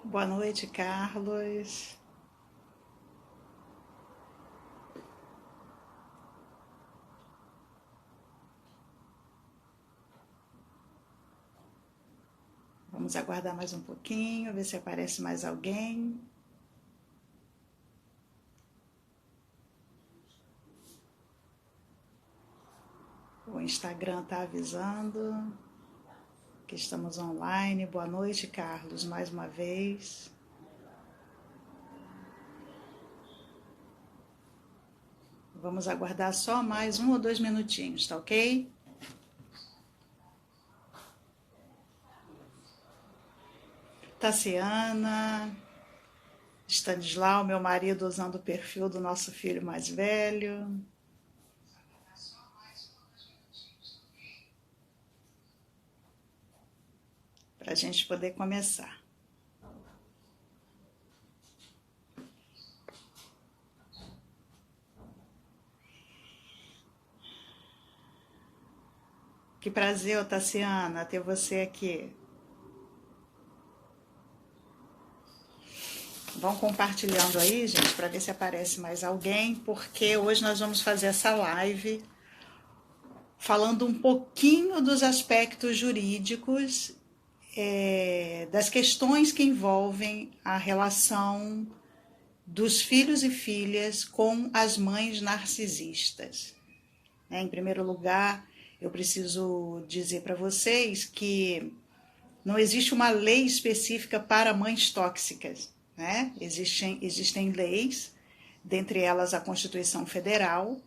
Boa noite, Carlos. Vamos aguardar mais um pouquinho, ver se aparece mais alguém. O Instagram está avisando que estamos online. Boa noite, Carlos, mais uma vez. Vamos aguardar só mais 1 ou 2 minutinhos, tá ok? Tassiana, Stanislau, meu marido, usando o perfil do nosso filho mais velho. Para a gente poder começar. Que prazer, Tassiana, ter você aqui. Vão compartilhando aí, gente, para ver se aparece mais alguém, porque hoje nós vamos fazer essa live falando um pouquinho dos aspectos jurídicos, das questões que envolvem a relação dos filhos e filhas com as mães narcisistas. Em primeiro lugar, eu preciso dizer para vocês que não existe uma lei específica para mães tóxicas. Né? Existem leis, dentre elas a Constituição Federal,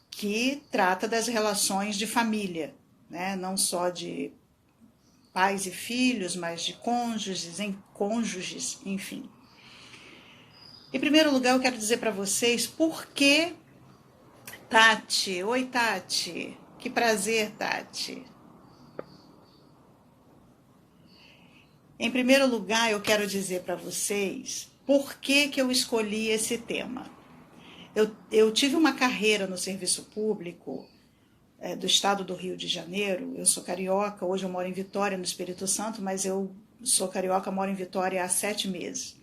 que trata das relações de família, né? Não só de pais e filhos, mas de cônjuges, enfim. Em primeiro lugar, eu quero dizer para vocês por que Tati. Oi, Tati. Que prazer, Tati. Em primeiro lugar, eu quero dizer para vocês por que eu escolhi esse tema. Eu tive uma carreira no serviço público do estado do Rio de Janeiro. Eu sou carioca, hoje eu moro em Vitória, no Espírito Santo, mas eu sou carioca, moro em Vitória há 7 meses.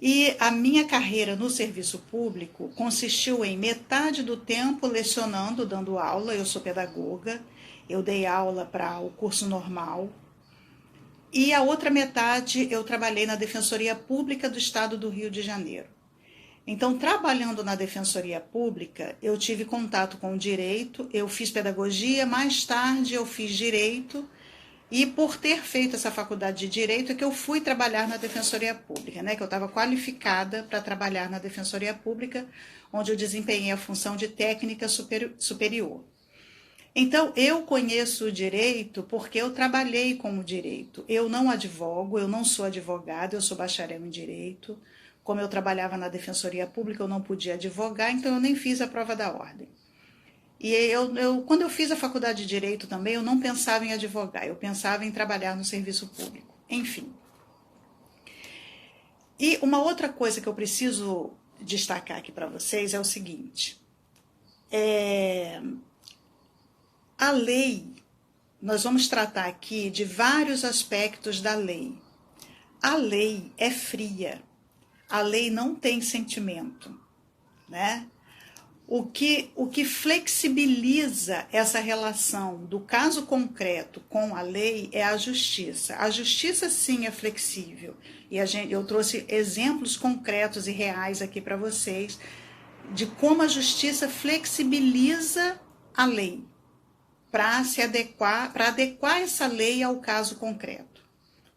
E a minha carreira no serviço público consistiu em metade do tempo lecionando, dando aula. Eu sou pedagoga, eu dei aula para o curso normal, e a outra metade eu trabalhei na Defensoria Pública do Estado do Rio de Janeiro. Então, trabalhando na Defensoria Pública, eu tive contato com o direito, eu fiz pedagogia, mais tarde eu fiz direito, e por ter feito essa faculdade de direito é que eu fui trabalhar na Defensoria Pública, né? Que eu estava qualificada para trabalhar na Defensoria Pública, onde eu desempenhei a função de técnica superior. Então, eu conheço o direito porque eu trabalhei com o direito. Eu não advogo, eu não sou advogada, eu sou bacharel em direito. Como eu trabalhava na Defensoria Pública, eu não podia advogar, então eu nem fiz a prova da ordem. E quando eu fiz a faculdade de direito também, eu não pensava em advogar, eu pensava em trabalhar no serviço público. Enfim. E uma outra coisa que eu preciso destacar aqui para vocês é o seguinte. A lei, nós vamos tratar aqui de vários aspectos da lei. A lei é fria, a lei não tem sentimento, né? O que flexibiliza essa relação do caso concreto com a lei é a justiça. A justiça, sim, é flexível. E eu trouxe exemplos concretos e reais aqui para vocês de como a justiça flexibiliza a lei para adequar essa lei ao caso concreto.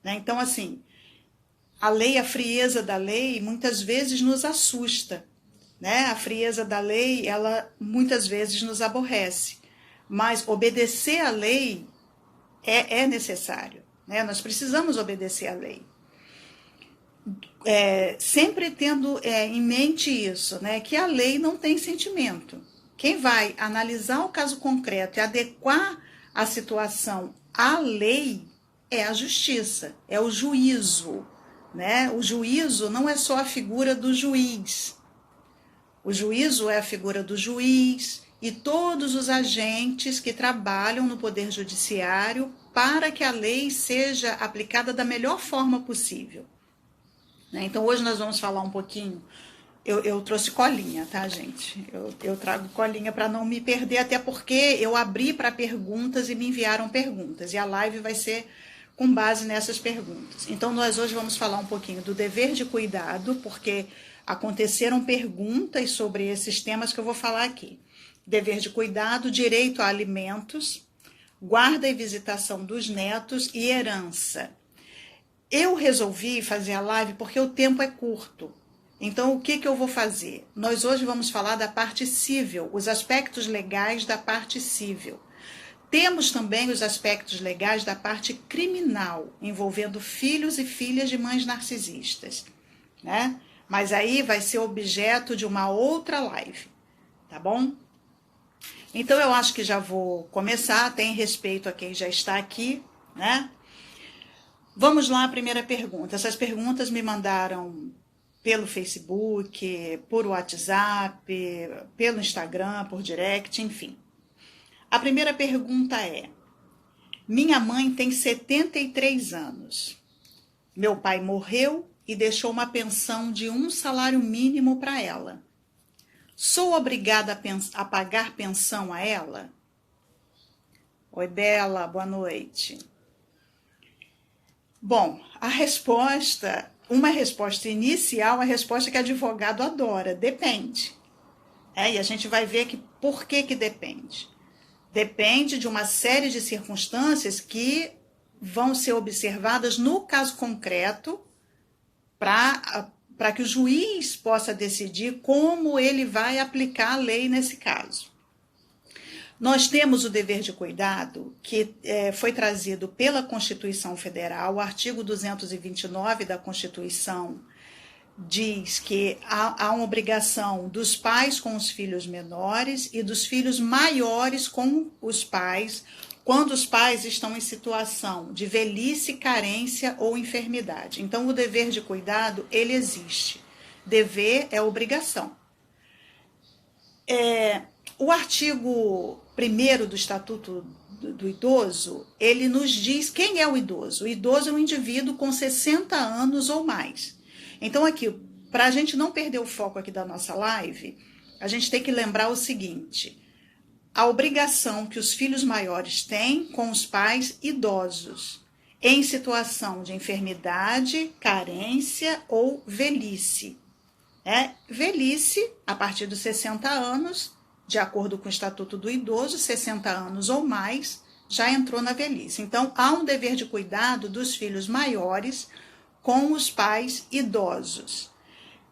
Né? Então, assim, a frieza da lei, muitas vezes nos assusta. Né? A frieza da lei, ela muitas vezes nos aborrece. Mas obedecer à lei é necessário. Né? Nós precisamos obedecer à lei. Sempre tendo em mente isso, né? Que a lei não tem sentimento. Quem vai analisar o caso concreto e adequar a situação à lei é a justiça, é o juízo. Né? O juízo não é só a figura do juiz. O juízo é a figura do juiz, e todos os agentes que trabalham no Poder Judiciário para que a lei seja aplicada da melhor forma possível. Então, hoje nós vamos falar um pouquinho. Eu trouxe colinha, tá, gente? Eu trago colinha para não me perder, até porque eu abri para perguntas e me enviaram perguntas. E a live vai ser com base nessas perguntas. Então, nós hoje vamos falar um pouquinho do dever de cuidado, porque aconteceram perguntas sobre esses temas que eu vou falar aqui. Dever de cuidado, direito a alimentos, guarda e visitação dos netos e herança. Eu resolvi fazer a live porque o tempo é curto. Então, o que eu vou fazer? Nós hoje vamos falar da parte civil, os aspectos legais da parte civil. Temos também os aspectos legais da parte criminal, envolvendo filhos e filhas de mães narcisistas, né? Mas aí vai ser objeto de uma outra live, tá bom? Então, eu acho que já vou começar, tem respeito a quem já está aqui, né? Vamos lá, a primeira pergunta. Essas perguntas me mandaram pelo Facebook, por WhatsApp, pelo Instagram, por direct, enfim. A primeira pergunta é: minha mãe tem 73 anos. Meu pai morreu e deixou uma pensão de 1 salário mínimo para ela. Sou obrigada a pagar pensão a ela? Oi, Bela, boa noite. Bom, uma resposta inicial, a resposta que advogado adora, depende. E a gente vai ver que por que depende. Depende de uma série de circunstâncias que vão ser observadas no caso concreto para que o juiz possa decidir como ele vai aplicar a lei nesse caso. Nós temos o dever de cuidado, que foi trazido pela Constituição Federal. O artigo 229 da Constituição diz que há uma obrigação dos pais com os filhos menores e dos filhos maiores com os pais, quando os pais estão em situação de velhice, carência ou enfermidade. Então, o dever de cuidado, ele existe. Dever é obrigação. O artigo 1º do Estatuto do Idoso, ele nos diz quem é o idoso. O idoso é um indivíduo com 60 anos ou mais. Então, aqui, para a gente não perder o foco aqui da nossa live, a gente tem que lembrar o seguinte: a obrigação que os filhos maiores têm com os pais idosos, em situação de enfermidade, carência ou velhice. Velhice, a partir dos 60 anos, de acordo com o Estatuto do Idoso, 60 anos ou mais, já entrou na velhice. Então, há um dever de cuidado dos filhos maiores com os pais idosos,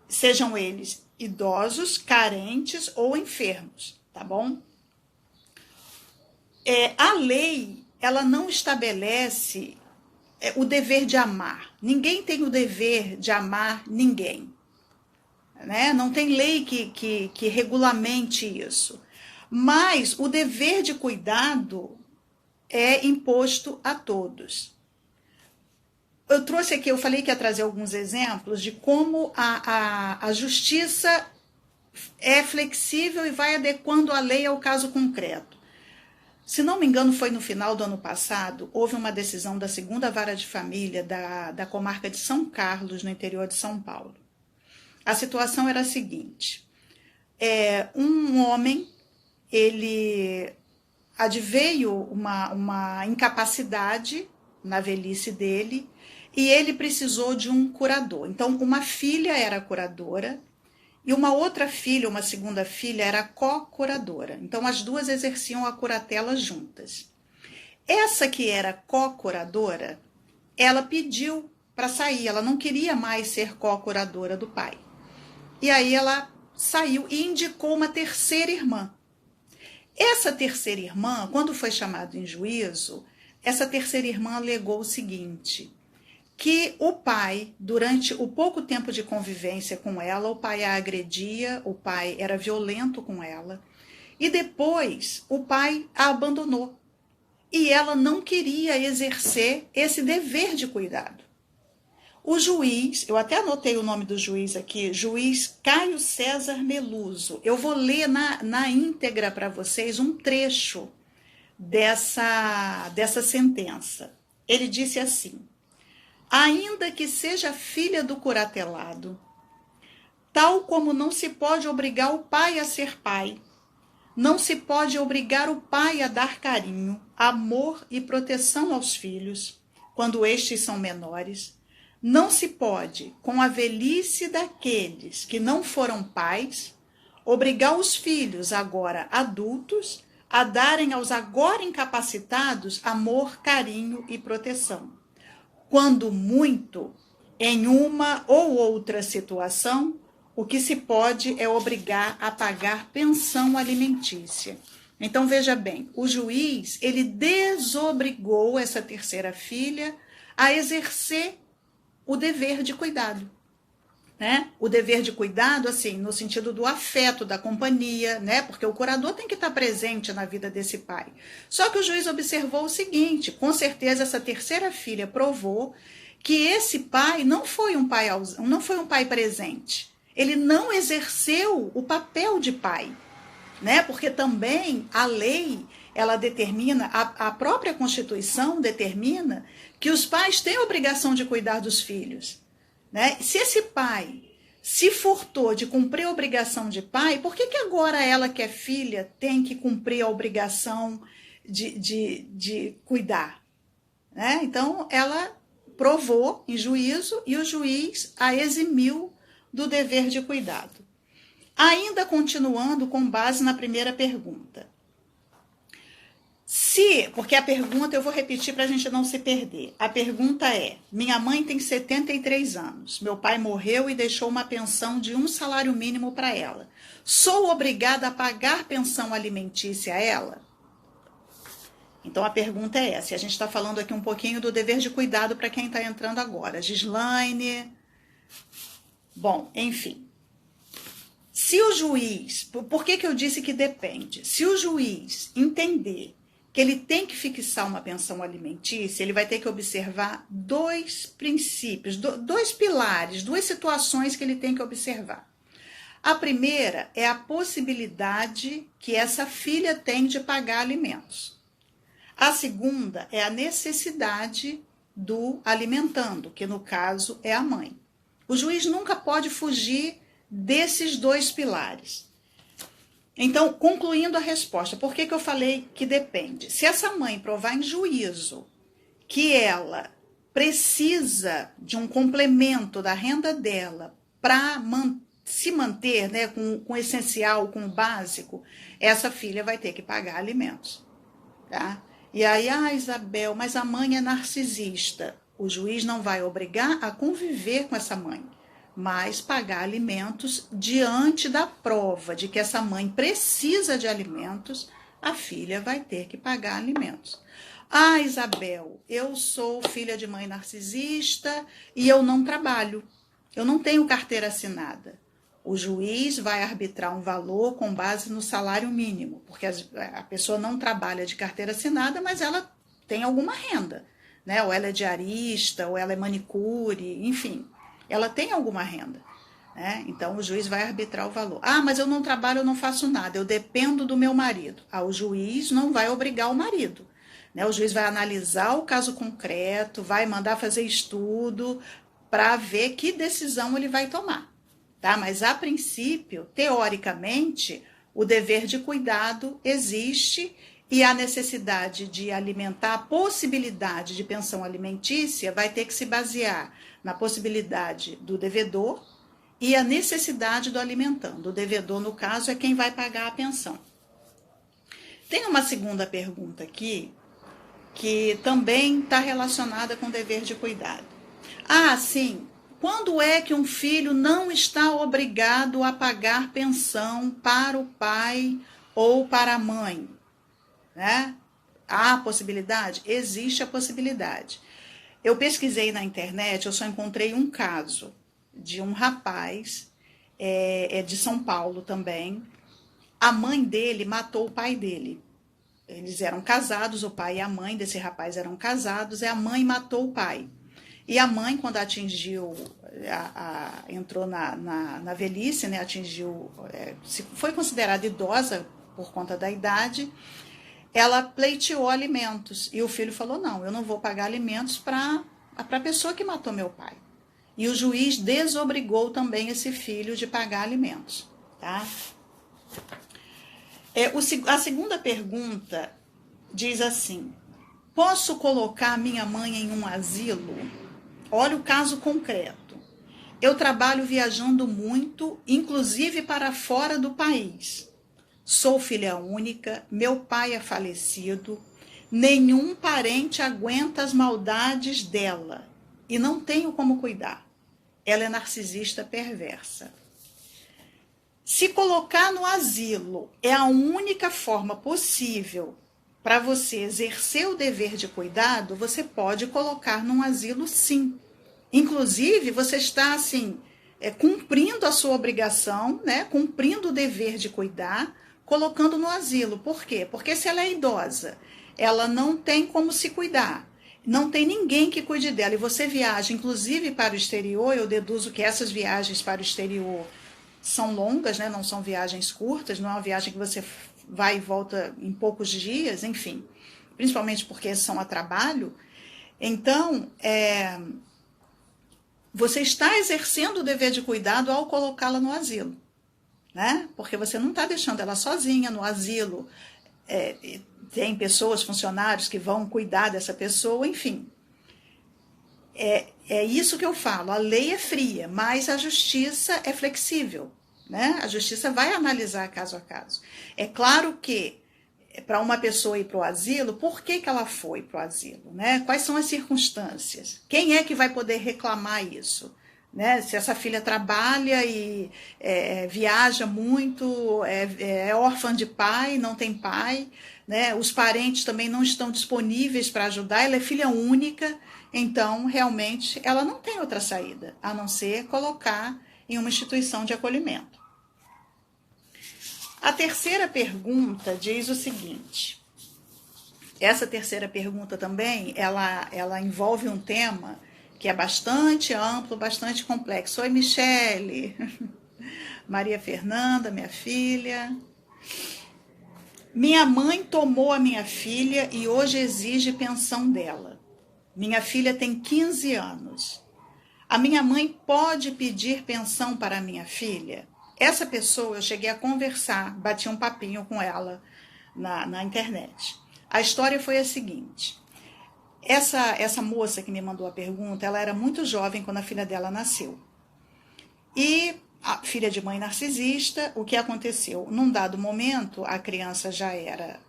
sejam eles idosos, carentes ou enfermos, tá bom? A lei, ela não estabelece o dever de amar. Ninguém tem o dever de amar ninguém. Né? Não tem lei que regulamente isso. Mas o dever de cuidado é imposto a todos. Eu trouxe aqui, eu falei que ia trazer alguns exemplos de como a justiça é flexível e vai adequando a lei ao caso concreto. Se não me engano, foi no final do ano passado, houve uma decisão da 2ª Vara de Família da comarca de São Carlos, no interior de São Paulo. A situação era a seguinte: um homem, ele adveio uma incapacidade na velhice dele e ele precisou de um curador. Então, uma filha era curadora e uma outra filha, uma segunda filha, era co-curadora. Então, as duas exerciam a curatela juntas. Essa que era co-curadora, ela pediu para sair, ela não queria mais ser co-curadora do pai. E aí ela saiu e indicou uma terceira irmã. Essa terceira irmã, quando foi chamada em juízo, essa terceira irmã alegou o seguinte: que o pai, durante o pouco tempo de convivência com ela, o pai a agredia, o pai era violento com ela, e depois o pai a abandonou. E ela não queria exercer esse dever de cuidado. O juiz, eu até anotei o nome do juiz aqui, juiz Caio César Meluso. Eu vou ler na íntegra para vocês um trecho dessa sentença. Ele disse assim: ainda que seja filha do curatelado, tal como não se pode obrigar o pai a ser pai, não se pode obrigar o pai a dar carinho, amor e proteção aos filhos, quando estes são menores, não se pode, com a velhice daqueles que não foram pais, obrigar os filhos, agora adultos, a darem aos agora incapacitados amor, carinho e proteção. Quando muito, em uma ou outra situação, o que se pode é obrigar a pagar pensão alimentícia. Então, veja bem, o juiz, ele desobrigou essa terceira filha a exercer o dever de cuidado, né? O dever de cuidado, assim, no sentido do afeto, da companhia, né? Porque o curador tem que estar presente na vida desse pai. Só que o juiz observou o seguinte: com certeza essa terceira filha provou que esse pai não foi um pai presente. Ele não exerceu o papel de pai, né? Porque também a lei, ela determina, a própria Constituição determina que os pais têm a obrigação de cuidar dos filhos, né? Se esse pai se furtou de cumprir a obrigação de pai, por que agora ela, que é filha, tem que cumprir a obrigação de cuidar, né? Então, ela provou em juízo e o juiz a eximiu do dever de cuidado. Ainda continuando com base na primeira pergunta. Porque a pergunta eu vou repetir para a gente não se perder. A pergunta é: minha mãe tem 73 anos, meu pai morreu e deixou uma pensão de 1 salário mínimo para ela. Sou obrigada a pagar pensão alimentícia a ela? Então a pergunta é essa. A gente está falando aqui um pouquinho do dever de cuidado para quem está entrando agora. Gislaine. Bom, enfim. Se o juiz, por que eu disse que depende? Se o juiz entender que ele tem que fixar uma pensão alimentícia, ele vai ter que observar 2 princípios, 2 pilares, 2 situações que ele tem que observar. A primeira é a possibilidade que essa filha tem de pagar alimentos. A segunda é a necessidade do alimentando, que no caso é a mãe. O juiz nunca pode fugir desses 2 pilares. Então, concluindo a resposta, por que eu falei que depende? Se essa mãe provar em juízo que ela precisa de um complemento da renda dela para se manter, né, com o essencial, com o básico, essa filha vai ter que pagar alimentos, tá? E aí, Isabel, mas a mãe é narcisista. O juiz não vai obrigar a conviver com essa mãe, mas pagar alimentos diante da prova de que essa mãe precisa de alimentos, a filha vai ter que pagar alimentos. Isabel, eu sou filha de mãe narcisista e eu não trabalho, eu não tenho carteira assinada. O juiz vai arbitrar um valor com base no salário mínimo, porque a pessoa não trabalha de carteira assinada, mas ela tem alguma renda, né? Ou ela é diarista, ou ela é manicure, enfim. Ela tem alguma renda, né? Então o juiz vai arbitrar o valor. Mas eu não trabalho, eu não faço nada, eu dependo do meu marido. O juiz não vai obrigar o marido, né? O juiz vai analisar o caso concreto, vai mandar fazer estudo para ver que decisão ele vai tomar, tá? Mas a princípio, teoricamente, o dever de cuidado existe e a necessidade de alimentar, a possibilidade de pensão alimentícia vai ter que se basear na possibilidade do devedor e a necessidade do alimentando. O devedor, no caso, é quem vai pagar a pensão. Tem uma segunda pergunta aqui, que também está relacionada com o dever de cuidado. Sim, quando é que um filho não está obrigado a pagar pensão para o pai ou para a mãe? Né? Há a possibilidade? Existe a possibilidade. Eu pesquisei na internet, eu só encontrei um caso de um rapaz, de São Paulo também. A mãe dele matou o pai dele. Eles eram casados, o pai e a mãe desse rapaz eram casados, e a mãe matou o pai. E a mãe, quando atingiu, entrou na velhice, né, atingiu, foi considerada idosa por conta da idade, ela pleiteou alimentos. E o filho falou, não, eu não vou pagar alimentos para a pessoa que matou meu pai. E o juiz desobrigou também esse filho de pagar alimentos. Tá? A segunda pergunta diz assim, posso colocar minha mãe em um asilo? Olha o caso concreto. Eu trabalho viajando muito, inclusive para fora do país. Sou filha única, meu pai é falecido, nenhum parente aguenta as maldades dela e não tenho como cuidar. Ela é narcisista perversa. Se colocar no asilo é a única forma possível para você exercer o dever de cuidado, você pode colocar num asilo, sim. Inclusive, você está assim, cumprindo a sua obrigação, né? Cumprindo o dever de cuidar, colocando no asilo. Por quê? Porque se ela é idosa, ela não tem como se cuidar, não tem ninguém que cuide dela, e você viaja, inclusive para o exterior, eu deduzo que essas viagens para o exterior são longas, né? Não são viagens curtas, não é uma viagem que você vai e volta em poucos dias, enfim, principalmente porque são a trabalho. Então, você está exercendo o dever de cuidado ao colocá-la no asilo, né? Porque você não está deixando ela sozinha no asilo, tem pessoas, funcionários que vão cuidar dessa pessoa, enfim. É isso que eu falo, a lei é fria, mas a justiça é flexível, né? A justiça vai analisar caso a caso. É claro que para uma pessoa ir para o asilo, por que ela foi para o asilo, né? Quais são as circunstâncias? Quem é que vai poder reclamar isso? Né? Se essa filha trabalha e viaja muito, é órfã de pai, não tem pai, né? Os parentes também não estão disponíveis para ajudar, ela é filha única, então realmente ela não tem outra saída, a não ser colocar em uma instituição de acolhimento. A terceira pergunta diz o seguinte, essa terceira pergunta também, ela envolve um tema que é bastante amplo, bastante complexo. Oi, Michele, Maria Fernanda, minha filha. Minha mãe tomou a minha filha e hoje exige pensão dela. Minha filha tem 15 anos. A minha mãe pode pedir pensão para a minha filha? Essa pessoa, eu cheguei a conversar, bati um papinho com ela na internet. A história foi a seguinte. Essa moça que me mandou a pergunta, ela era muito jovem quando a filha dela nasceu. E a filha de mãe narcisista, o que aconteceu? Num dado momento, a criança já era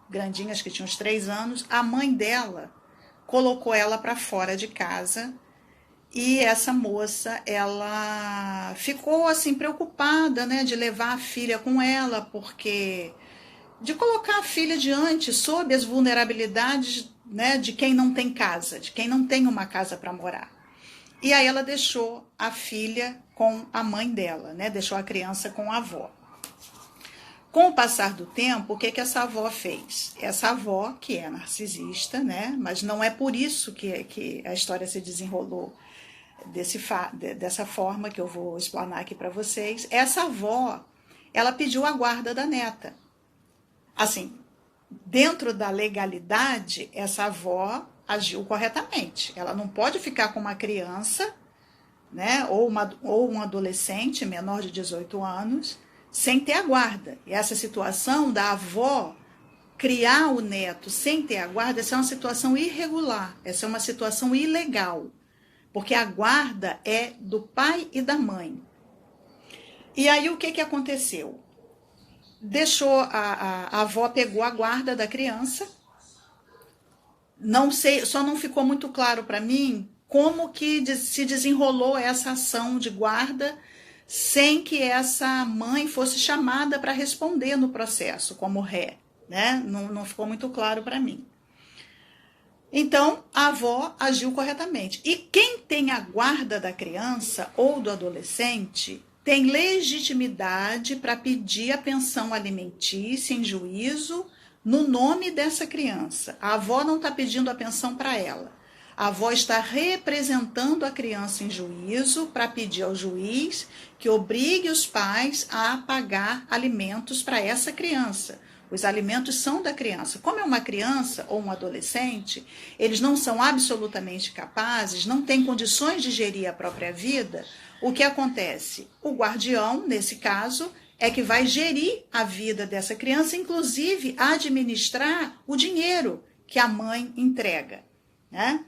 grandinha, acho que tinha uns 3 anos, a mãe dela colocou ela para fora de casa e essa moça, ela ficou assim preocupada, né, de levar a filha com ela, porque de colocar a filha diante sob as vulnerabilidades, né, de quem não tem casa, de quem não tem uma casa para morar. E aí ela deixou a filha com a mãe dela, né, deixou a criança com a avó. Com o passar do tempo, o que essa avó fez? Essa avó, que é narcisista, né, mas não é por isso que a história se desenrolou dessa forma que eu vou explanar aqui para vocês. Essa avó, ela pediu a guarda da neta. Assim, dentro da legalidade, essa avó agiu corretamente. Ela não pode ficar com uma criança, né, ou um adolescente menor de 18 anos, sem ter a guarda. E essa situação da avó criar o neto sem ter a guarda, essa é uma situação irregular, essa é uma situação ilegal, porque a guarda é do pai e da mãe. E aí o que aconteceu? A avó pegou a guarda da criança. Não sei, só não ficou muito claro para mim como que se desenrolou essa ação de guarda sem que essa mãe fosse chamada para responder no processo como ré, né? Não ficou muito claro para mim. Então, a avó agiu corretamente. E quem tem a guarda da criança ou do adolescente tem legitimidade para pedir a pensão alimentícia em juízo no nome dessa criança. A avó não está pedindo a pensão para ela. A A avó está representando a criança em juízo para pedir ao juiz que obrigue os pais a pagar alimentos para essa criança. Os alimentos são da criança. Como é uma criança ou um adolescente, eles não são absolutamente capazes, não têm condições de gerir a própria vida. O que acontece? O guardião, nesse caso, é que vai gerir a vida dessa criança, inclusive administrar o dinheiro que a mãe entrega, né?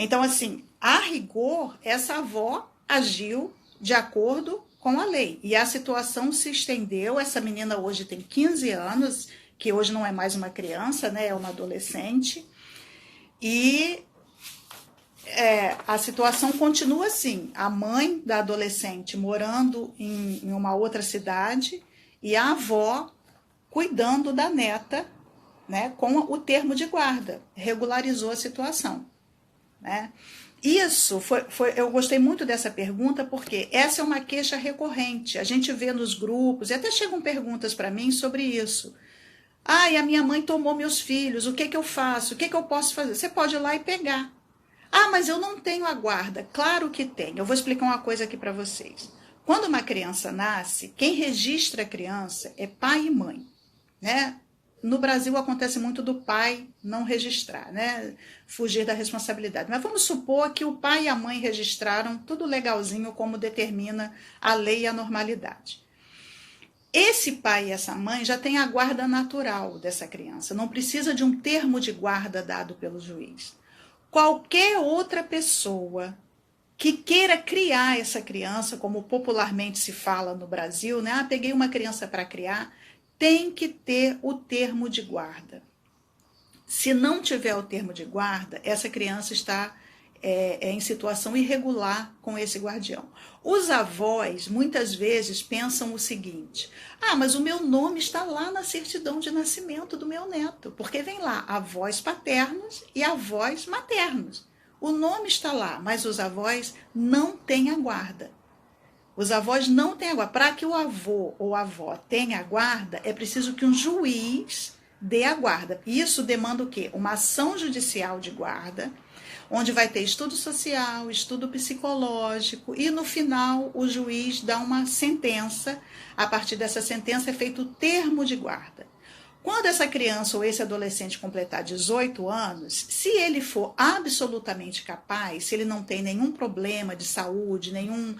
Então, assim, a rigor, essa avó agiu de acordo com a lei. E a situação se estendeu. Essa menina hoje tem 15 anos, que hoje não é mais uma criança, né? É uma adolescente. E a situação continua assim. A mãe da adolescente morando em uma outra cidade e a avó cuidando da neta, né, com o termo de guarda. Regularizou a situação, né? Isso eu gostei muito dessa pergunta, porque essa é uma queixa recorrente. A gente vê nos grupos, e até chegam perguntas para mim sobre isso. Ah, e a minha mãe tomou meus filhos, o que eu faço? O que eu posso fazer? Você pode ir lá e pegar. Ah, mas eu não tenho a guarda. Claro que tem. Eu vou explicar uma coisa aqui para vocês. Quando uma criança nasce, quem registra a criança é pai e mãe, né? No Brasil acontece muito do pai não registrar, né? Fugir da responsabilidade. Mas vamos supor que o pai e a mãe registraram tudo legalzinho, como determina a lei e a normalidade. Esse pai e essa mãe já têm a guarda natural dessa criança, não precisa de um termo de guarda dado pelo juiz. Qualquer outra pessoa que queira criar essa criança, como popularmente se fala no Brasil, né? Ah, peguei uma criança para criar, tem que ter o termo de guarda. Se não tiver o termo de guarda, essa criança está em situação irregular com esse guardião. Os avós, muitas vezes, pensam o seguinte: ah, mas o meu nome está lá na certidão de nascimento do meu neto, porque vem lá avós paternos e avós maternos. O nome está lá, mas os avós não têm a guarda. Os avós não têm a guarda. Para que o avô ou a avó tenha a guarda, é preciso que um juiz dê a guarda. Isso demanda o quê? Uma ação judicial de guarda, onde vai ter estudo social, estudo psicológico, e no final o juiz dá uma sentença. A partir dessa sentença é feito o termo de guarda. Quando essa criança ou esse adolescente completar 18 anos, se ele for absolutamente capaz, se ele não tem nenhum problema de saúde, nenhum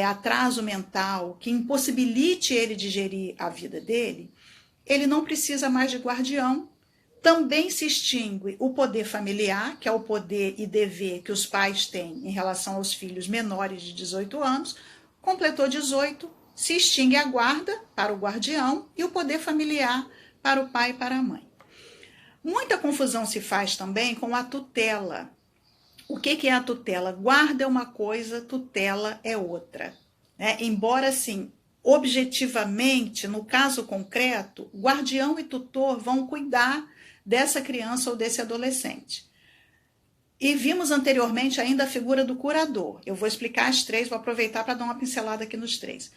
atraso mental que impossibilite ele de gerir a vida dele, ele não precisa mais de guardião. Também se extingue o poder familiar, que é o poder e dever que os pais têm em relação aos filhos menores de 18 anos. Completou 18, se extingue a guarda para o guardião e o poder familiar para o pai e para a mãe. Muita confusão se faz também com a tutela. O que é a tutela? Guarda é uma coisa, tutela é outra, né? Embora, assim, objetivamente, no caso concreto, guardião e tutor vão cuidar dessa criança ou desse adolescente. E vimos anteriormente ainda a figura do curador. Eu vou explicar as três, vou aproveitar para dar uma pincelada aqui nos três.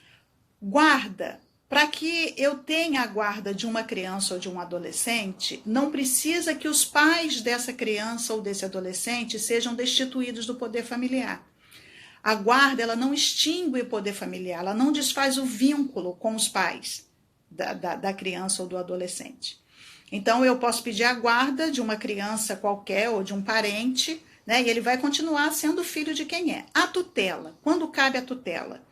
Guarda. Para que eu tenha a guarda de uma criança ou de um adolescente, não precisa que os pais dessa criança ou desse adolescente sejam destituídos do poder familiar. A guarda, ela não extingue o poder familiar, ela não desfaz o vínculo com os pais da criança ou do adolescente. Então, eu posso pedir a guarda de uma criança qualquer ou de um parente, né, e ele vai continuar sendo filho de quem é. A tutela, quando cabe a tutela?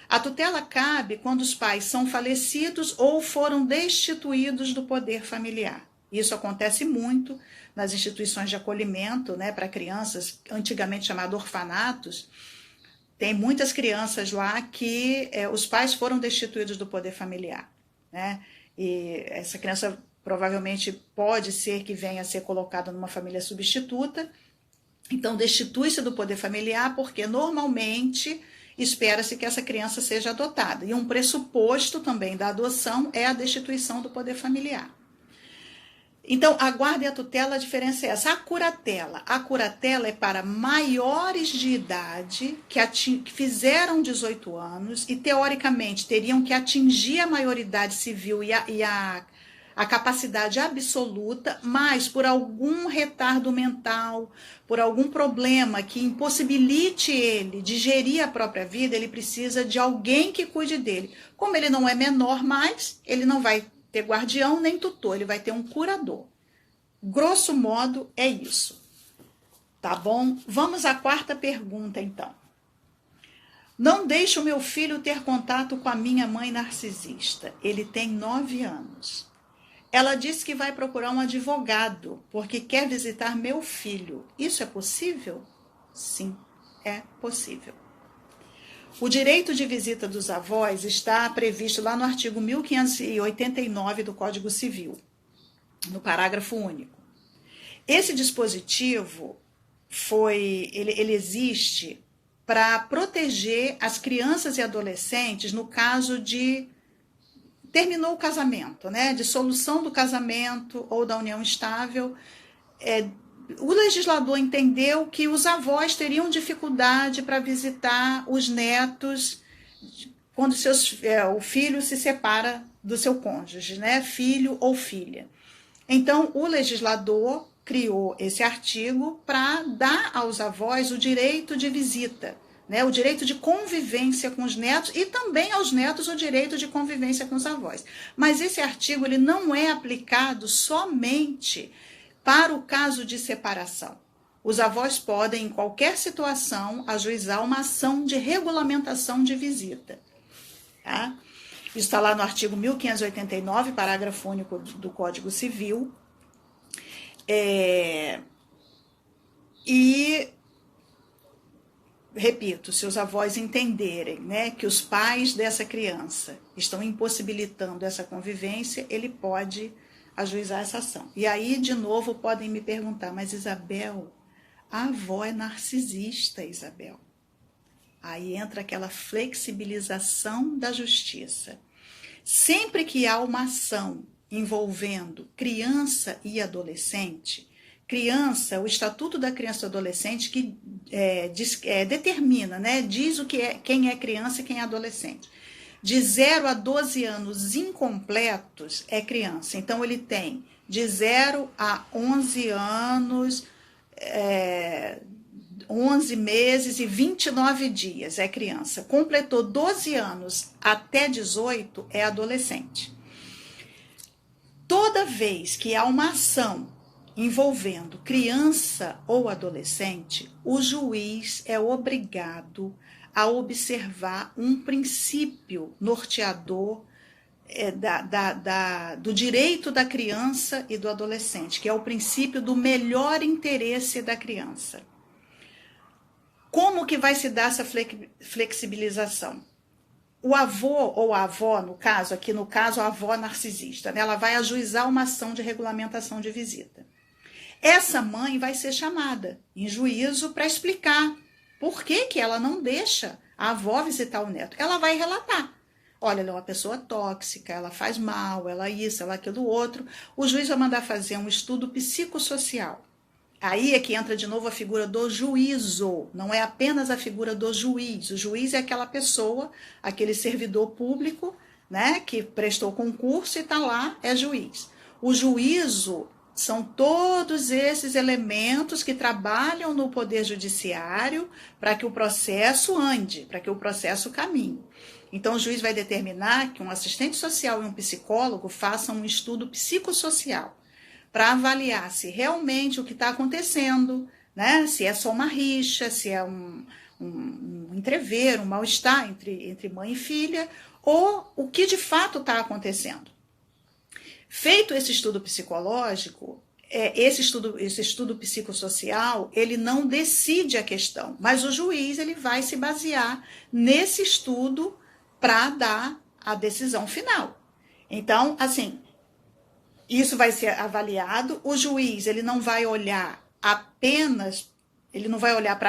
A tutela cabe quando os pais são falecidos ou foram destituídos do poder familiar. Isso acontece muito nas instituições de acolhimento, né, para crianças, antigamente chamadas orfanatos. Tem muitas crianças lá que os pais foram destituídos do poder familiar, né? E essa criança provavelmente pode ser que venha a ser colocada numa família substituta. Então, destitui-se do poder familiar porque normalmente espera-se que essa criança seja adotada. E um pressuposto também da adoção é a destituição do poder familiar. Então, a guarda e a tutela, a diferença é essa. A curatela é para maiores de idade que fizeram 18 anos e, teoricamente, teriam que atingir a maioridade civil e a a capacidade absoluta, mas por algum retardo mental, por algum problema que impossibilite ele de gerir a própria vida, ele precisa de alguém que cuide dele. Como ele não é menor mais, ele não vai ter guardião nem tutor, ele vai ter um curador. Grosso modo, é isso. Tá bom? Vamos à quarta pergunta, então. Não deixe o meu filho ter contato com a minha mãe narcisista. Ele tem 9 anos. Ela disse que vai procurar um advogado porque quer visitar meu filho. Isso é possível? Sim, é possível. O direito de visita dos avós está previsto lá no artigo 1589 do Código Civil, no parágrafo único. Esse dispositivo ele existe para proteger as crianças e adolescentes no caso de terminou o casamento, né? De solução do casamento ou da união estável. O legislador entendeu que os avós teriam dificuldade para visitar os netos quando o filho se separa do seu cônjuge, né? Filho ou filha. Então, o legislador criou esse artigo para dar aos avós o direito de visita, né? O direito de convivência com os netos e também aos netos o direito de convivência com os avós. Mas esse artigo ele não é aplicado somente para o caso de separação. Os avós podem, em qualquer situação, ajuizar uma ação de regulamentação de visita. Tá? Isso está lá no artigo 1589, parágrafo único do Código Civil. E, repito, se os avós entenderem, né, que os pais dessa criança estão impossibilitando essa convivência, ele pode ajuizar essa ação. E aí, de novo, podem me perguntar, mas Isabel, a avó é narcisista, Isabel. Aí entra aquela flexibilização da justiça. Sempre que há uma ação envolvendo criança e adolescente, criança, o Estatuto da Criança e Adolescente que determina, né, diz quem é criança e quem é adolescente. De 0 a 12 anos incompletos é criança. Então, ele tem de 0 a 11 anos, 11 meses e 29 dias é criança. Completou 12 anos até 18 é adolescente. Toda vez que há uma ação envolvendo criança ou adolescente, o juiz é obrigado a observar um princípio norteador do direito da criança e do adolescente, que é o princípio do melhor interesse da criança. Como que vai se dar essa flexibilização? O avô ou a avó, aqui no caso a avó narcisista, né, ela vai ajuizar uma ação de regulamentação de visita. Essa mãe vai ser chamada em juízo para explicar por que ela não deixa a avó visitar o neto. Ela vai relatar. Olha, ela é uma pessoa tóxica, ela faz mal, ela isso, ela aquilo outro. O juiz vai mandar fazer um estudo psicossocial. Aí é que entra de novo a figura do juízo, não é apenas a figura do juiz. O juiz é aquela pessoa, aquele servidor público, né, que prestou concurso e está lá, é juiz. O juízo são todos esses elementos que trabalham no Poder Judiciário para que o processo ande, para que o processo caminhe. Então, o juiz vai determinar que um assistente social e um psicólogo façam um estudo psicossocial para avaliar se realmente o que está acontecendo, né? Se é só uma rixa, se é um entrever, um mal-estar entre mãe e filha, ou o que de fato está acontecendo. Feito esse estudo psicológico, esse estudo psicossocial, ele não decide a questão, mas o juiz ele vai se basear nesse estudo para dar a decisão final. Então, assim, isso vai ser avaliado. O juiz ele não vai olhar para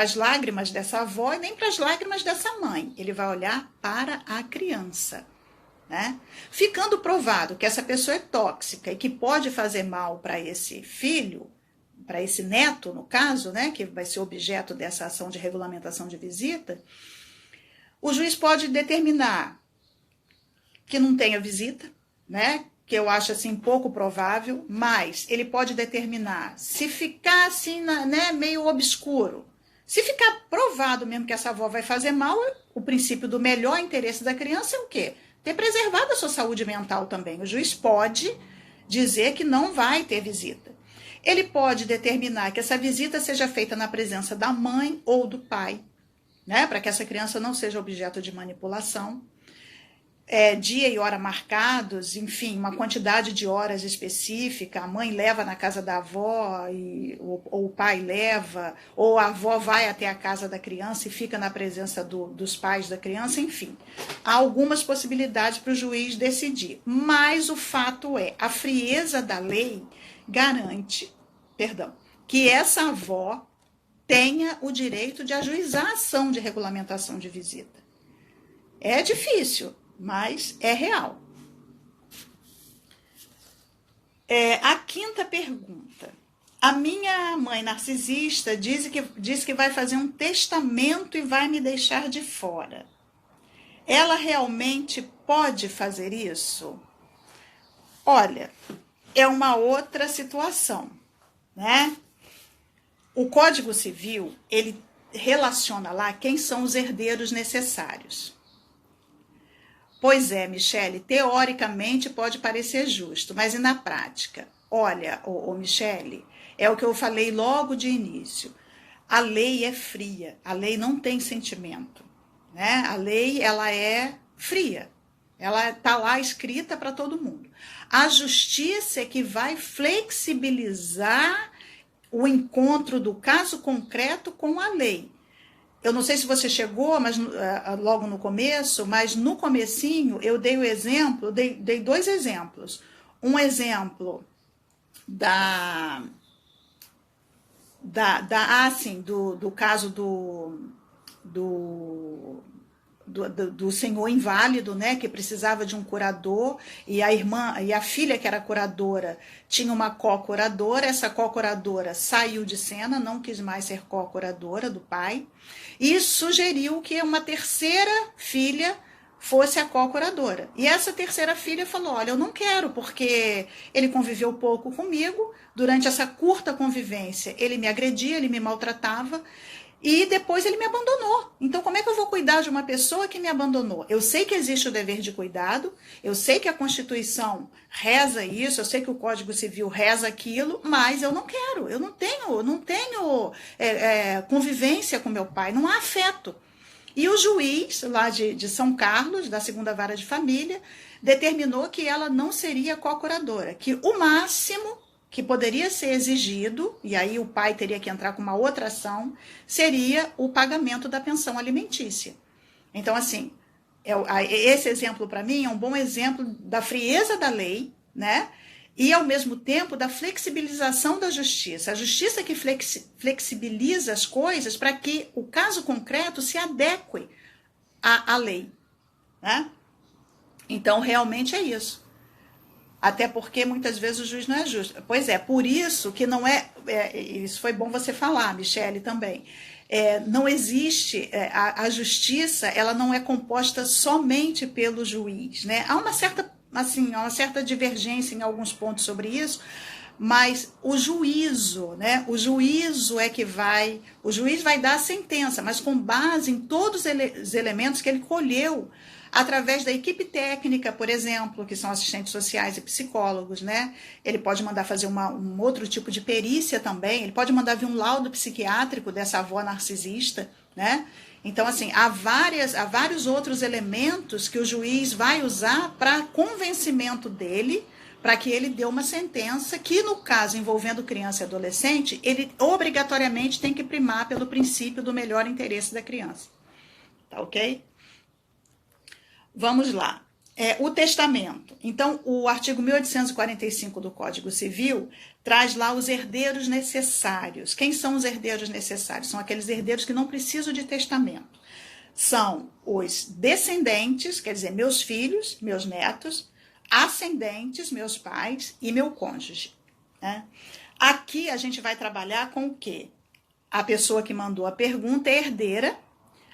as lágrimas dessa avó e nem para as lágrimas dessa mãe. Ele vai olhar para a criança, né? Ficando provado que essa pessoa é tóxica e que pode fazer mal para esse filho, para esse neto, no caso, né, que vai ser objeto dessa ação de regulamentação de visita, o juiz pode determinar que não tenha visita, né? que eu acho assim pouco provável, mas ele pode determinar, se ficar assim, né, meio obscuro, se ficar provado mesmo que essa avó vai fazer mal, o princípio do melhor interesse da criança é o quê? Ter preservado a sua saúde mental também. O juiz pode dizer que não vai ter visita. Ele pode determinar que essa visita seja feita na presença da mãe ou do pai, né, para que essa criança não seja objeto de manipulação. Dia e hora marcados, enfim, uma quantidade de horas específica, a mãe leva na casa da avó, ou o pai leva, ou a avó vai até a casa da criança e fica na presença dos pais da criança, enfim. Há algumas possibilidades para o juiz decidir, mas o fato é, a frieza da lei garante, que essa avó tenha o direito de ajuizar a ação de regulamentação de visita. É difícil, mas é real. A quinta pergunta. A minha mãe narcisista diz que vai fazer um testamento e vai me deixar de fora. Ela realmente pode fazer isso? Olha, é uma outra situação, né? O Código Civil, ele relaciona lá quem são os herdeiros necessários. Pois é, Michele, teoricamente pode parecer justo, mas e na prática? Olha, Michele, é o que eu falei logo de início. A lei é fria, a lei não tem sentimento, né? A lei, ela é fria, ela está lá escrita para todo mundo. A justiça é que vai flexibilizar o encontro do caso concreto com a lei. Eu não sei se você chegou, mas logo no começo, mas no comecinho eu dei o exemplo, dei dois exemplos. Um exemplo do caso do senhor inválido, né, que precisava de um curador, e a irmã e a filha, que era curadora, tinha uma co-curadora. Essa co-curadora saiu de cena, não quis mais ser co-curadora do pai, e sugeriu que uma terceira filha fosse a co-curadora. E essa terceira filha falou: olha, eu não quero, porque ele conviveu pouco comigo, durante essa curta convivência ele me agredia, ele me maltratava, e depois ele me abandonou. Então, como é que eu vou cuidar de uma pessoa que me abandonou? Eu sei que existe o dever de cuidado, eu sei que a Constituição reza isso, eu sei que o Código Civil reza aquilo, mas eu não quero, eu não tenho convivência com meu pai, não há afeto. E o juiz lá de São Carlos, da 2ª Vara de Família, determinou que ela não seria co-curadora, que o máximo que poderia ser exigido, e aí o pai teria que entrar com uma outra ação, seria o pagamento da pensão alimentícia. Então, assim, esse exemplo para mim é um bom exemplo da frieza da lei, né? E, ao mesmo tempo, da flexibilização da justiça. A justiça que flexibiliza as coisas para que o caso concreto se adeque à lei, né? Então, realmente é isso. Até porque muitas vezes o juiz não é justo. Pois é, por isso que não isso foi bom você falar, Michele, também. Não existe, a justiça, ela não é composta somente pelo juiz, né? Há uma certa divergência em alguns pontos sobre isso, mas o juízo, né? O juiz vai dar a sentença, mas com base em todos os elementos que ele colheu através da equipe técnica, por exemplo, que são assistentes sociais e psicólogos, né? Ele pode mandar fazer um outro tipo de perícia também, ele pode mandar vir um laudo psiquiátrico dessa avó narcisista, né? Então, assim, há vários outros elementos que o juiz vai usar para convencimento dele, para que ele dê uma sentença que, no caso envolvendo criança e adolescente, ele obrigatoriamente tem que primar pelo princípio do melhor interesse da criança. Tá ok? Vamos lá. O testamento. Então, o artigo 1845 do Código Civil traz lá os herdeiros necessários. Quem são os herdeiros necessários? São aqueles herdeiros que não precisam de testamento. São os descendentes, quer dizer, meus filhos, meus netos, ascendentes, meus pais e meu cônjuge, né? Aqui a gente vai trabalhar com o quê? A pessoa que mandou a pergunta é herdeira.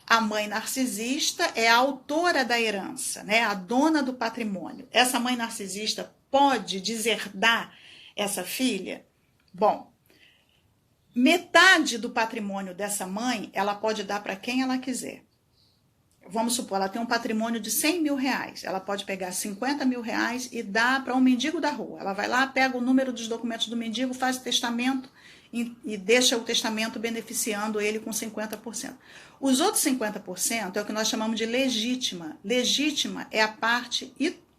A mãe narcisista é a autora da herança, né? A dona do patrimônio. Essa mãe narcisista pode deserdar essa filha? Bom, metade do patrimônio dessa mãe, ela pode dar para quem ela quiser. Vamos supor, ela tem um patrimônio de 100 mil reais. Ela pode pegar 50 mil reais e dar para um mendigo da rua. Ela vai lá, pega o número dos documentos do mendigo, faz o testamento e deixa o testamento beneficiando ele com 50%. Os outros 50% é o que nós chamamos de legítima. Legítima é a parte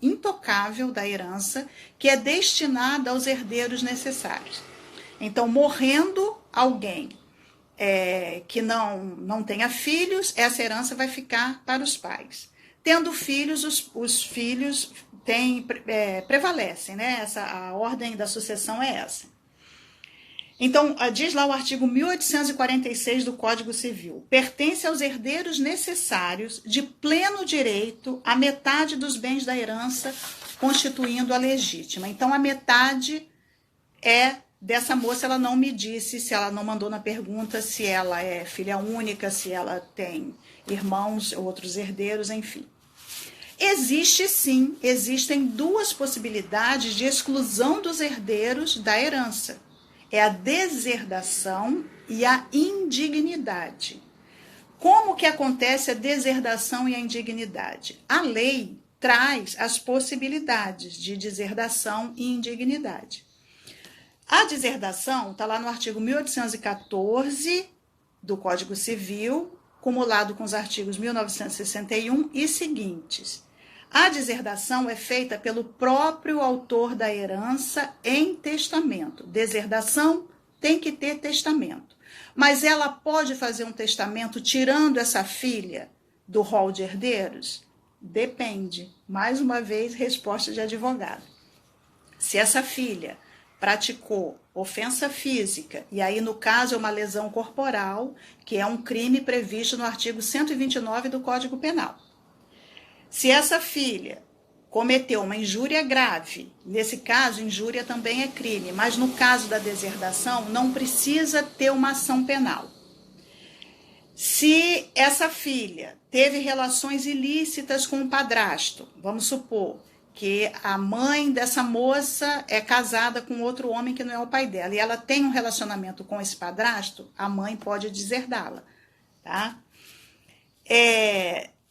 intocável da herança que é destinada aos herdeiros necessários. Então, morrendo alguém que não tenha filhos, essa herança vai ficar para os pais. Tendo filhos, os filhos prevalecem, né? A ordem da sucessão é essa. Então, diz lá o artigo 1846 do Código Civil: pertence aos herdeiros necessários de pleno direito a metade dos bens da herança, constituindo a legítima. Então, a metade é dessa moça. Ela não me disse, se ela não mandou na pergunta, se ela é filha única, se ela tem irmãos ou outros herdeiros, enfim. Existem duas possibilidades de exclusão dos herdeiros da herança. É a deserdação e a indignidade. Como que acontece a deserdação e a indignidade? A lei traz as possibilidades de deserdação e indignidade. A deserdação está lá no artigo 1814 do Código Civil, cumulado com os artigos 1961 e seguintes. A deserdação é feita pelo próprio autor da herança em testamento. Deserdação tem que ter testamento. Mas ela pode fazer um testamento tirando essa filha do rol de herdeiros? Depende. Mais uma vez, resposta de advogado. Se essa filha praticou ofensa física, e aí no caso é uma lesão corporal, que é um crime previsto no artigo 129 do Código Penal. Se essa filha cometeu uma injúria grave, nesse caso, injúria também é crime, mas no caso da deserdação, não precisa ter uma ação penal. Se essa filha teve relações ilícitas com o padrasto, vamos supor que a mãe dessa moça é casada com outro homem que não é o pai dela, e ela tem um relacionamento com esse padrasto, a mãe pode deserdá-la, tá?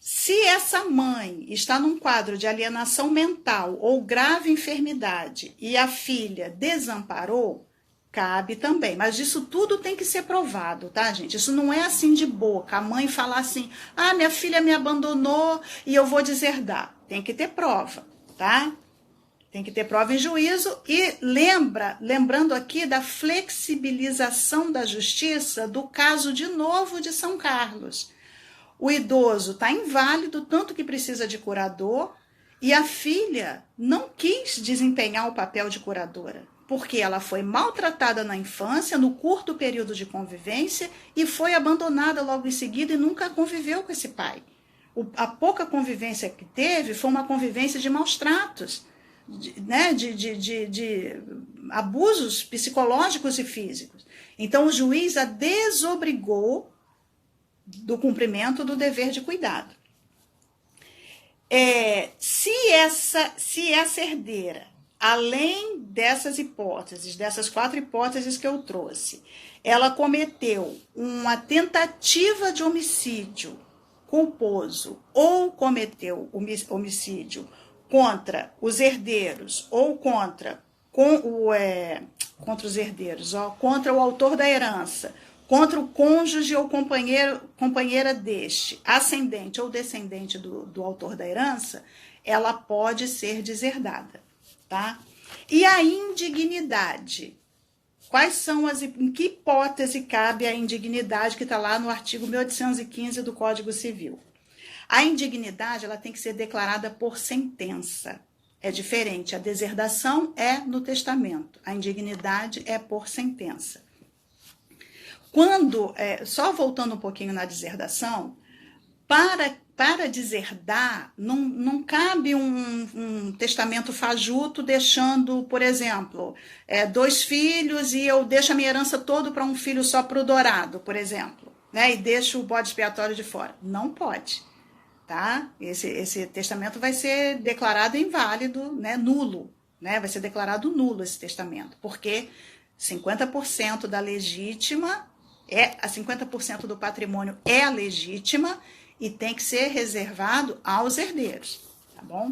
Se essa mãe está num quadro de alienação mental ou grave enfermidade e a filha desamparou, cabe também. Mas isso tudo tem que ser provado, tá, gente? Isso não é assim de boca. A mãe falar assim, minha filha me abandonou e eu vou deserdar. Tem que ter prova, tá? Tem que ter prova em juízo. E lembrando aqui da flexibilização da justiça do caso de novo de São Carlos. O idoso está inválido, tanto que precisa de curador, e a filha não quis desempenhar o papel de curadora, porque ela foi maltratada na infância, no curto período de convivência, e foi abandonada logo em seguida e nunca conviveu com esse pai. A pouca convivência que teve foi uma convivência de maus tratos, de abusos psicológicos e físicos. Então, o juiz a desobrigou do cumprimento do dever de cuidado. Se essa herdeira, além dessas hipóteses, dessas 4 hipóteses que eu trouxe, ela cometeu uma tentativa de homicídio culposo ou cometeu homicídio contra os herdeiros ou contra os herdeiros, contra o autor da herança, contra o cônjuge ou companheira deste, ascendente ou descendente do autor da herança, ela pode ser deserdada, tá? E a indignidade? Em que hipótese cabe a indignidade que está lá no artigo 1815 do Código Civil? A indignidade, ela tem que ser declarada por sentença. É diferente, a deserdação é no testamento, a indignidade é por sentença. Só voltando um pouquinho na deserdação, para deserdar, não cabe um testamento fajuto deixando, por exemplo, 2 filhos e eu deixo a minha herança toda para um filho só para o dourado, por exemplo, né, e deixo o bode expiatório de fora. Não pode, tá? Esse testamento vai ser declarado inválido, né, nulo, né? Vai ser declarado nulo esse testamento, porque 50% da legítima, 50% do patrimônio é a legítima e tem que ser reservado aos herdeiros, tá bom?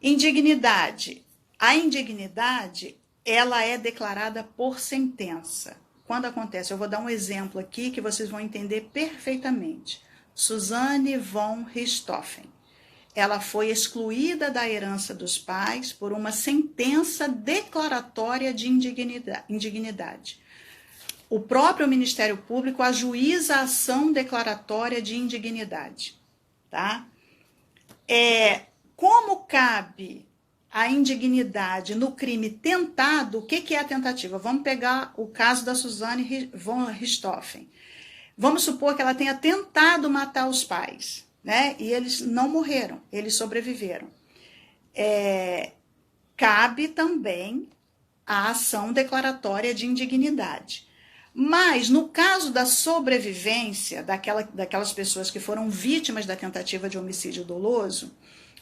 Indignidade. A indignidade, ela é declarada por sentença. Quando acontece, eu vou dar um exemplo aqui que vocês vão entender perfeitamente. Suzanne von Richthofen. Ela foi excluída da herança dos pais por uma sentença declaratória de indignidade. O próprio Ministério Público ajuiza a ação declaratória de indignidade, tá? Como cabe a indignidade no crime tentado, o que é a tentativa? Vamos pegar o caso da Suzanne von Richthofen. Vamos supor que ela tenha tentado matar os pais, né? E eles não morreram, eles sobreviveram. Cabe também a ação declaratória de indignidade. Mas, no caso da sobrevivência daquelas pessoas que foram vítimas da tentativa de homicídio doloso,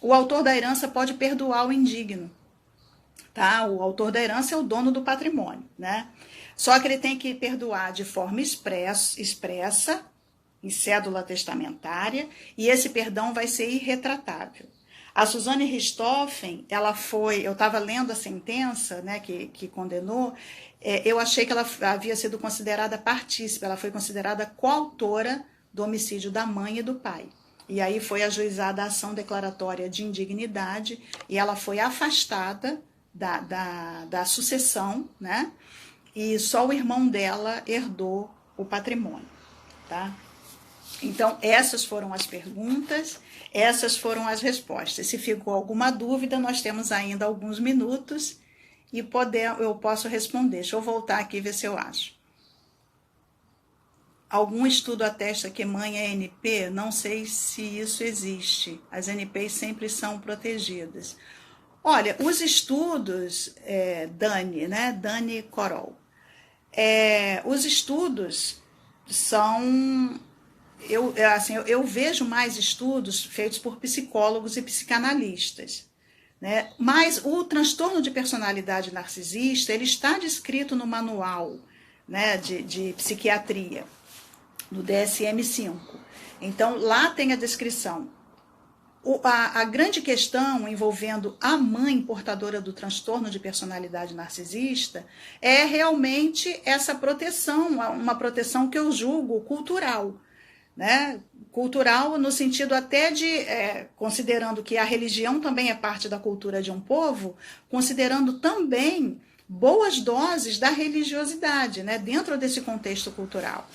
o autor da herança pode perdoar o indigno, tá? O autor da herança é o dono do patrimônio, né? Só que ele tem que perdoar de forma expressa, em cédula testamentária, e esse perdão vai ser irretratável. A Suzanne Richthofen, eu estava lendo a sentença, né, que condenou, eu achei que ela havia sido considerada partícipe, ela foi considerada coautora do homicídio da mãe e do pai. E aí foi ajuizada a ação declaratória de indignidade e ela foi afastada da sucessão, né? E só o irmão dela herdou o patrimônio, tá? Então, essas foram as perguntas, essas foram as respostas. Se ficou alguma dúvida, nós temos ainda alguns minutos e eu posso responder. Deixa eu voltar aqui e ver se eu acho. Algum estudo atesta que mãe é NP? Não sei se isso existe. As NPs sempre são protegidas. Olha, os estudos, Dani Corol, os estudos são... Eu vejo mais estudos feitos por psicólogos e psicanalistas, né? Mas o transtorno de personalidade narcisista, ele está descrito no manual, né, de psiquiatria, no DSM-5. Então, lá tem a descrição. A grande questão envolvendo a mãe portadora do transtorno de personalidade narcisista é realmente essa proteção, uma proteção que eu julgo cultural, né? Cultural no sentido até de, considerando que a religião também é parte da cultura de um povo, considerando também boas doses da religiosidade, né, dentro desse contexto cultural.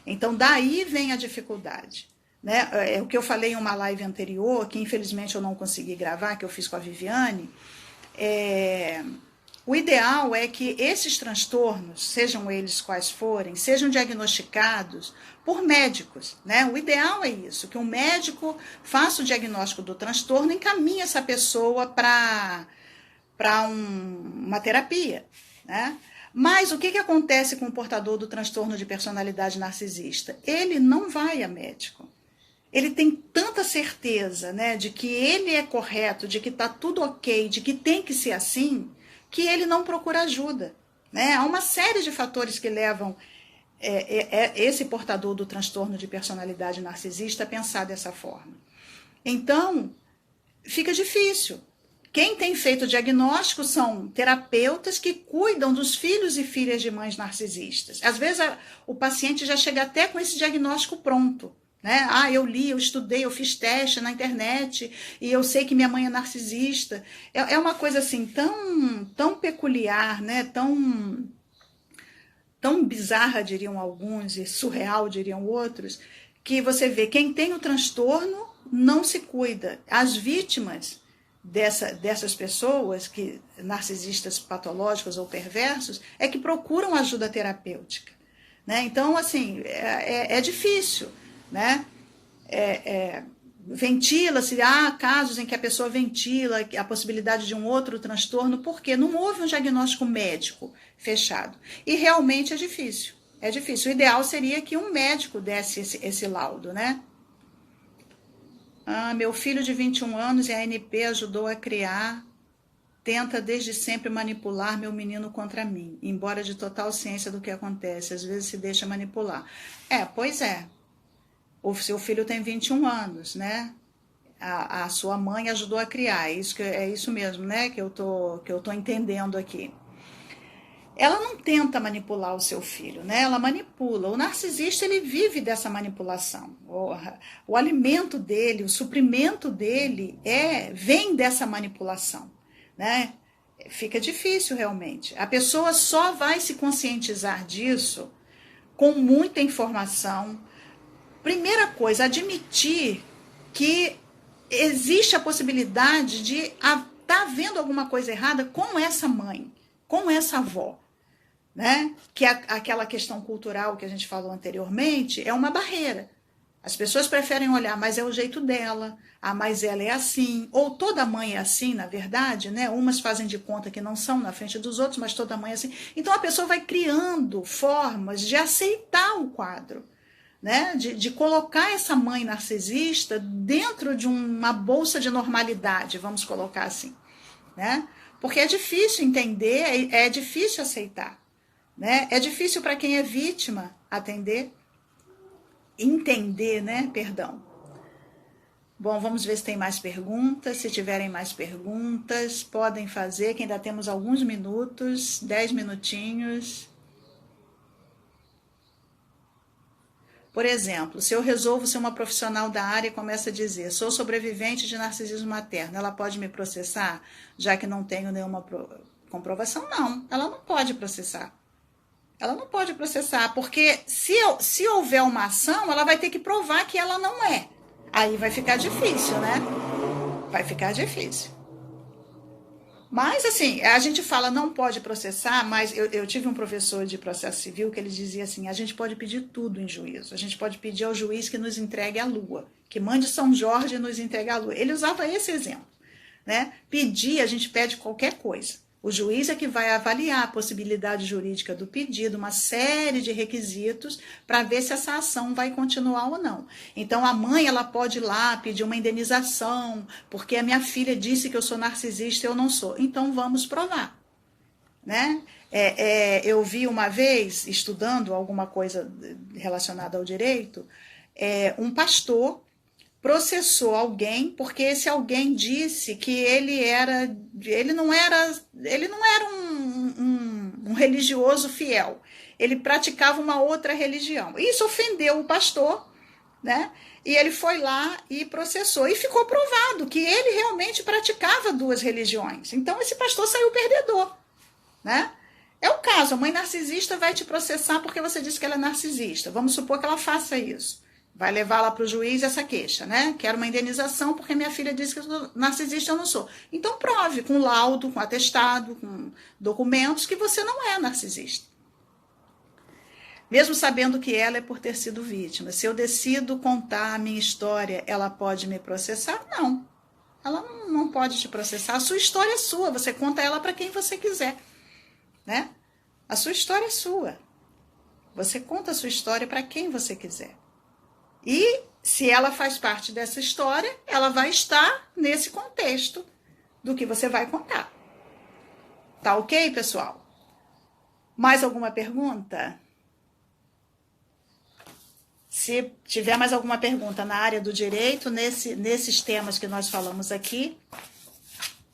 Então, daí vem a dificuldade, né? É o que eu falei em uma live anterior, que infelizmente eu não consegui gravar, que eu fiz com a Viviane. O ideal é que esses transtornos, sejam eles quais forem, sejam diagnosticados por médicos, né? O ideal é isso, que um médico faça o diagnóstico do transtorno e encaminhe essa pessoa para uma terapia, né? Mas o que acontece com o portador do transtorno de personalidade narcisista? Ele não vai a médico. Ele tem tanta certeza, né, de que ele é correto, de que está tudo ok, de que tem que ser assim, que ele não procura ajuda, né? Há uma série de fatores que levam esse portador do transtorno de personalidade narcisista a pensar dessa forma. Então, fica difícil. Quem tem feito o diagnóstico são terapeutas que cuidam dos filhos e filhas de mães narcisistas. Às vezes o paciente já chega até com esse diagnóstico pronto, né? Eu li, eu estudei, eu fiz teste na internet e eu sei que minha mãe é narcisista. É uma coisa assim tão peculiar, né? Tão bizarra, diriam alguns, e surreal, diriam outros, que você vê quem tem o transtorno não se cuida. As vítimas dessas pessoas, narcisistas patológicos ou perversos, é que procuram ajuda terapêutica, né? Então, assim, é difícil, né? Ventila-se, há casos em que a pessoa ventila a possibilidade de um outro transtorno, porque não houve um diagnóstico médico fechado. E realmente é difícil. É difícil. O ideal seria que um médico desse esse laudo, né? Meu filho de 21 anos e a ANP ajudou a criar tenta desde sempre manipular meu menino contra mim, embora de total ciência do que acontece, às vezes se deixa manipular. Pois é. O seu filho tem 21 anos, né? A sua mãe ajudou a criar, é isso mesmo, né? Que eu tô entendendo aqui. Ela não tenta manipular o seu filho, né? Ela manipula. O narcisista, ele vive dessa manipulação. O alimento dele, o suprimento dele vem dessa manipulação, né? Fica difícil realmente. A pessoa só vai se conscientizar disso com muita informação. Primeira coisa, admitir que existe a possibilidade de estar vendo alguma coisa errada com essa mãe, com essa avó, né? Que aquela questão cultural que a gente falou anteriormente é uma barreira. As pessoas preferem olhar, mas é o jeito dela, mas ela é assim, ou toda mãe é assim, na verdade, né? Umas fazem de conta que não são na frente dos outros, mas toda mãe é assim. Então a pessoa vai criando formas de aceitar o quadro, né? De colocar essa mãe narcisista dentro de uma bolsa de normalidade, vamos colocar assim, né? Porque é difícil entender, é difícil aceitar, né? É difícil para quem é vítima entender, né? Perdão. Bom, vamos ver se tem mais perguntas. Se tiverem mais perguntas, podem fazer, que ainda temos alguns minutos, 10 minutinhos. Por exemplo, se eu resolvo ser uma profissional da área e começo a dizer, sou sobrevivente de narcisismo materno, ela pode me processar, já que não tenho nenhuma comprovação? Não, ela não pode processar. Ela não pode processar, porque se houver uma ação, ela vai ter que provar que ela não é. Aí vai ficar difícil, né? Vai ficar difícil. Mas, assim, a gente fala não pode processar, mas eu tive um professor de processo civil que ele dizia assim, a gente pode pedir tudo em juízo. A gente pode pedir ao juiz que nos entregue a lua, que mande São Jorge e nos entregue a lua. Ele usava esse exemplo, né? Pedir, a gente pede qualquer coisa. O juiz é que vai avaliar a possibilidade jurídica do pedido, uma série de requisitos para ver se essa ação vai continuar ou não. Então, a mãe ela pode ir lá pedir uma indenização, porque a minha filha disse que eu sou narcisista e eu não sou. Então, vamos provar, né? Eu vi uma vez, estudando alguma coisa relacionada ao direito, um pastor processou alguém porque esse alguém disse que ele não era um religioso fiel. Ele praticava uma outra religião. Isso ofendeu o pastor, né? E ele foi lá e processou. E ficou provado que ele realmente praticava duas religiões. Então esse pastor saiu perdedor, né? É o caso, a mãe narcisista vai te processar porque você disse que ela é narcisista. Vamos supor que ela faça isso. Vai levar lá para o juiz essa queixa, né? Quero uma indenização porque minha filha disse que eu sou narcisista, eu não sou. Então prove com laudo, com atestado, com documentos que você não é narcisista. Mesmo sabendo que ela é por ter sido vítima. Se eu decido contar a minha história, ela pode me processar? Não. Ela não pode te processar. A sua história é sua, você conta ela para quem você quiser, né? A sua história é sua. Você conta a sua história para quem você quiser. E se ela faz parte dessa história, ela vai estar nesse contexto do que você vai contar. Tá ok, pessoal? Mais alguma pergunta? Se tiver mais alguma pergunta na área do direito, nesses temas que nós falamos aqui,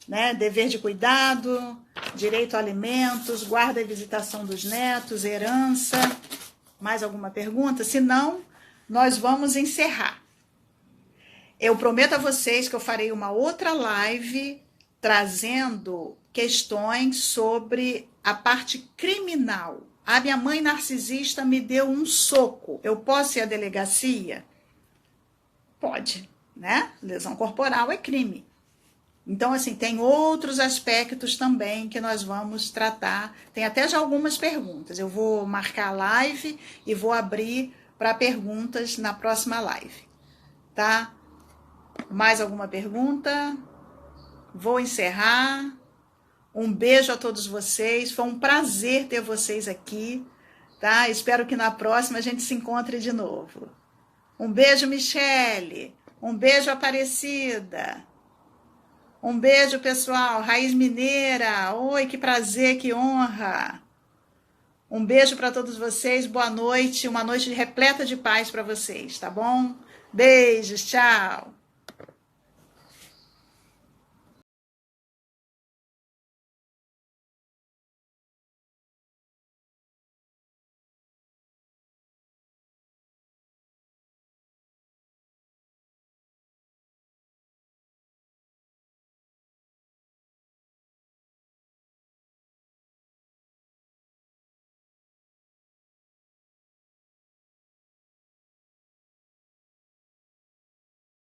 né? Dever de cuidado, direito a alimentos, guarda e visitação dos netos, herança. Mais alguma pergunta? Se não, nós vamos encerrar. Eu prometo a vocês que eu farei uma outra live trazendo questões sobre a parte criminal. A minha mãe narcisista me deu um soco. Eu posso ir à delegacia? Pode, né? Lesão corporal é crime. Então, assim, tem outros aspectos também que nós vamos tratar. Tem até já algumas perguntas. Eu vou marcar a live e vou abrir para perguntas na próxima live, tá? Mais alguma pergunta? Vou encerrar. Um beijo a todos vocês. Foi um prazer ter vocês aqui, tá? Espero que na próxima a gente se encontre de novo. Um beijo, Michele. Um beijo, Aparecida. Um beijo, pessoal. Raiz Mineira. Oi, que prazer, que honra. Um beijo para todos vocês. Boa noite. Uma noite repleta de paz para vocês, tá bom? Beijos, tchau.